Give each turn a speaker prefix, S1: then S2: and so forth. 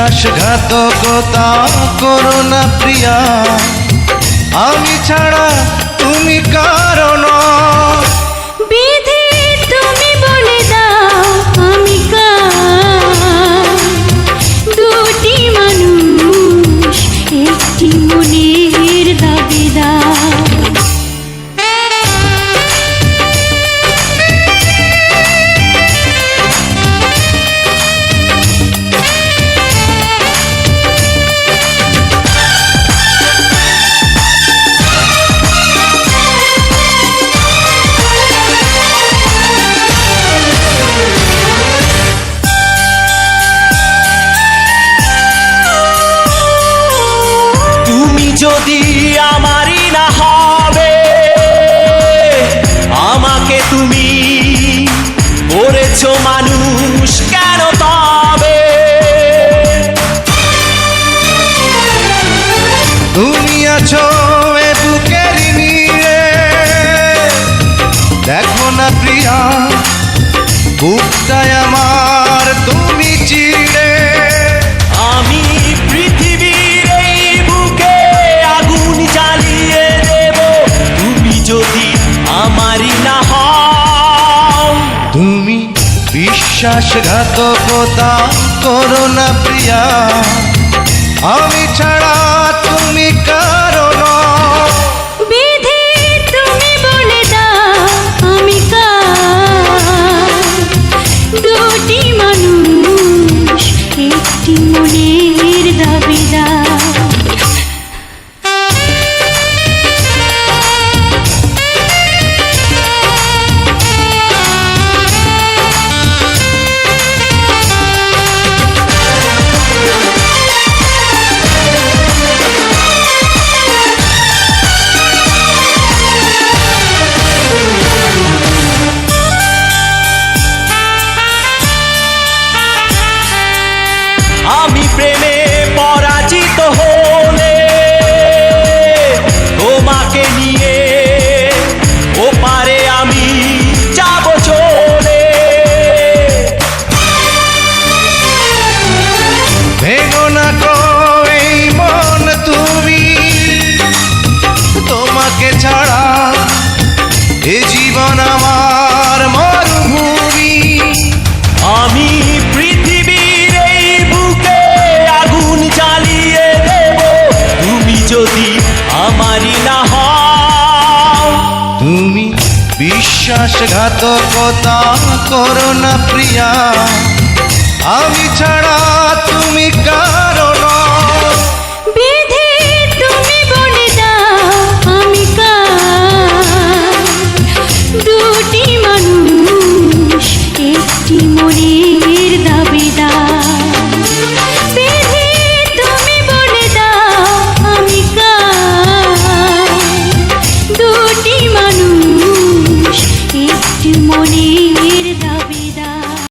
S1: বিশ্বাসঘাতকতা করো না প্রিয়া, আমি ছাড়া তুমি কারণ।
S2: বিধি তুমি বলে দাও আমি কার, দুটি মানুষ একটি মনের দাবিদার।
S3: যদি আমারই না হবে, আমাকে তুমি করেছো মানুষ কেন তবে?
S1: তুমি আছো এ বুকের নিয়ে, দেখো না প্রিয়া বুকটায় আমার তুমি চিড়ে।
S3: আমি পৃথিবীর এই বুকে আগুন জ্বালিয়ে দেব, তুমি যদি আমারই না হও।
S1: তুমি বিশ্বাসঘাতকতা করো না প্রিয়া, আমি ছাড়া তুমি কারণ।
S2: বিধি তুমি বলে দাও আমি কার, দুটি মানুষ একটি মনের দাবিদার।
S3: আমি প্রেমে পরাজিত হলে তোমাকে নিয়ে ওপারে আমি যাব চলে।
S1: ভেঙো না গো এই মন তুমি, তোমাকে ছাড়া এ জীবন আমার মরুভূমি।
S3: আমি পৃথিবীর এই বুকে আগুন জ্বালিয়ে দেব, তুমি যদি আমারই না হও।
S1: তুমি বিশ্বাসঘাতকতা করো না প্রিয়া, আমি ছাড়া তুমি কার।